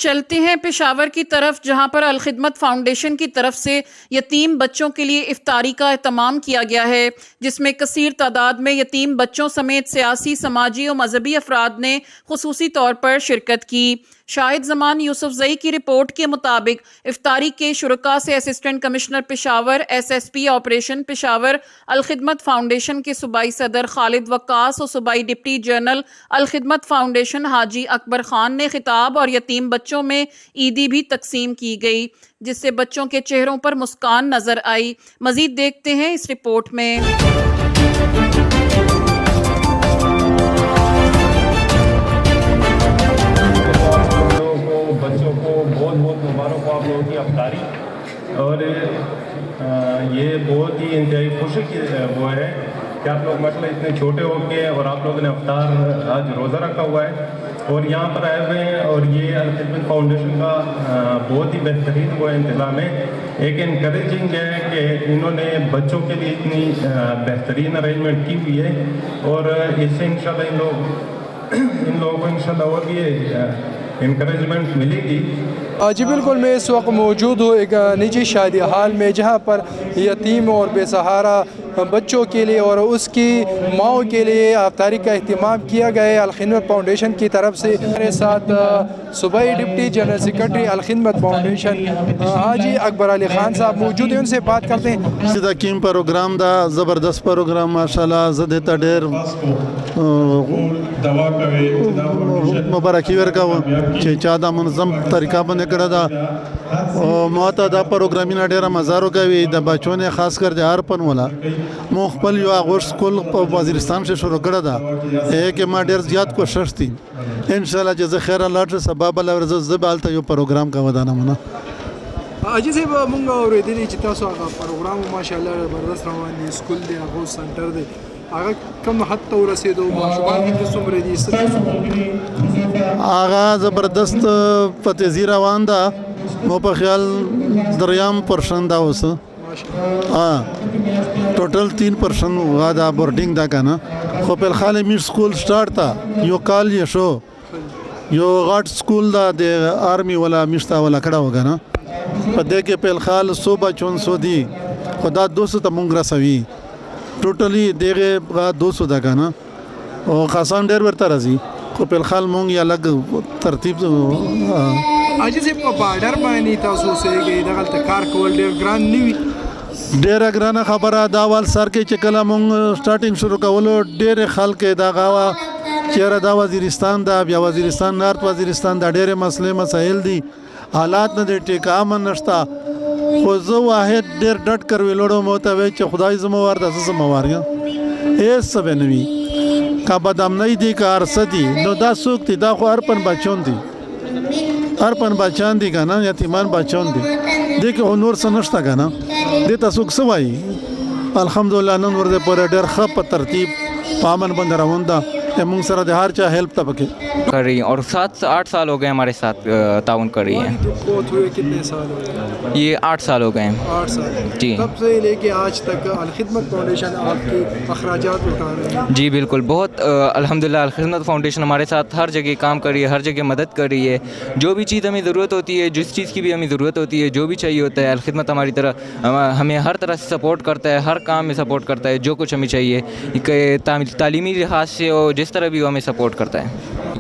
चलते हैं पेशावर की तरफ, जहां पर अल खिदमत फाउंडेशन की तरफ से यतीम बच्चों के लिए इफ्तारी का एहतमाम किया गया है, जिसमें कसीर तादाद में यतीम बच्चों समेत सियासी, समाजी और मजहबी अफराद ने खुसूसी तौर पर शिरकत की। शाहिद जमान यूसुफजई की रिपोर्ट के मुताबिक इफ्तारी के शुरका से assistant commissioner Peshawar, SSP operation Peshawar, Al Khidmat foundation के सूबाई सदर खालिद वक्कास और सूबाई डिप्टी जनरल अल खिदमत फाउंडेशन हाजी अकबर खान ने खिताब और यतीम बच्चों में ईदी भी तकसीम की गई, जिससे बच्चों के चेहरों पर मुस्कान नजर आई। मजीद देखते हैं इस रिपोर्ट में। बच्चों को बहुत बहुत मुबारक हो आप लोगों की अफ्तारी। और ये बहुत ही इंतहाई खुशी की वो है कि आप लोग मतलब इतने छोटे हो के और आप लोगों ने अफ्तार आज रोज़ा रखा हुआ है और यहाँ पर आए हुए हैं। और ये अल खिदमत फाउंडेशन का बहुत ही बेहतरीन वो इंतज़ाम है। एक इनकरेजिंग है कि इन्होंने बच्चों के लिए इतनी बेहतरीन अरेंजमेंट की हुई है और इससे इंशाल्लाह इन लोगों को इंशाल्लाह और भी इनकरेजमेंट मिलेगी। जी बिल्कुल, मैं इस वक्त मौजूद हूँ एक निजी शादी हाल में, जहाँ पर यतीम और बेसहारा बच्चों के लिए और उसकी माओ के लिए अफ्तारी का अहतमाम किया गया है अल खिदमत फाउंडेशन की तरफ से। मेरे साथ सूबाई डिप्टी जनरल सेक्रेटरी अल खिदमत फाउंडेशन हाजी अकबर अली खान साहब मौजूद हैं, उनसे बात करते हैं। सीधा कीम प्रोग्राम दा ज़बरदस्त प्रोग्राम माशाल्लाह ज़देता ढेर मुबारकी वर्काव चादा मुनज़म तरीका बंद कड़ा दा माता दा प्रोग्रामिना ढेर मज़ारों का भी द बच्चों ने खास कर जार पन वाला मुख्बल यो आगोश स्कूल वज़ीरिस्तान से शुरू करा था एक माँ ढेर ज़्यादा कोशिश थी इंशाल्लाह जैसे खैर अल्लाह से सबब अल्लाह ज़बाल था यो प्रोग्राम का वदाना मना अजी से मुंगा और इधर चिता सो का प्रोग्राम माशाल्लाह ज़बरदस्त रवानी स्कूल दे आगो सेंटर दे आगा कम हद तो रसीदो माशुमान की सुमरे दी आगा ज़बरदस्त पतेज़ी रवान दा मो पर ख्याल दरियाम परशंदा उस टोटल 3% हुआ था बोर्डिंग था का ना खोपेल खाले मिड स्कूल स्टार्ट था यो काल ये शो यो गार्ड स्कूल दा दे आर्मी वाला मिश्ता वाला खड़ा होगा ना पदे के पेल खाल सुबह चौन सो दी खुदा 200 तमुंगरा सवी टोटली देगे 200 था का ना और खासान डेर बरता रजी खोपेल खाल मोंग या अलग तरतीब आज से बार्डर पानी था सो से गई दगल तकार कोल डेर ग्रांड न्यू डेरा ग्राना खबर दावाल सर के चकला मोंग स्टार्टिंग शुरू का बोलो डेरे खाल के दागावा चेहरा दा वज़ीरिस्तान दा या वज़ीरिस्तान नॉर्थ वज़ीरिस्तान दा डेरे मसले मसाइल दी हालात न दे टेका मन नश्ता खुजो वाहिद डेर डट कर वेलोड़ो मोतवे च खुदाई ज़िम्मेवार दा ज़िम्मेवार या ए सब नवी का बदम नहीं दी का अरसदी नो दा सुख थी दा खो अर्पन बच्चों थी अर्पन बच्चान दी का ना यतीमान बच्चों दी देखे नूर सनश्ता का ना देता सुख सवाई अल्हम्दुलिल्लाह नन वर्दे पर डेर खप तरतीब पामन बंद रवंदा मुंग सरा दे हर चा हेल्प तबके कर रही हैं और 7 से 8 साल हो गए हमारे साथ ताउन कर रही हैं। कितने साल हो गए? ये 8 साल हो गए हैं। 8 साल जी। तब से लेके आज तक अल खिदमत फाउंडेशन आपके अखराजात उठा रहे हैं? जी बिल्कुल, बहुत अल्हम्दुलिल्लाह अल खिदमत फाउंडेशन हमारे साथ हर जगह काम कर रही है, हर जगह मदद कर रही है। जो भी चीज़ हमें ज़रूरत होती है, जिस चीज़ की भी हमें ज़रूरत होती है, जो भी चाहिए होता है, अल खिदमत हमारी तरह हमें हर तरह से सपोर्ट करता है, हर काम में सपोर्ट करता है। जो कुछ हमें चाहिए तालीमी लिहाज से और जिस तरह भी वो हमें सपोर्ट करता है।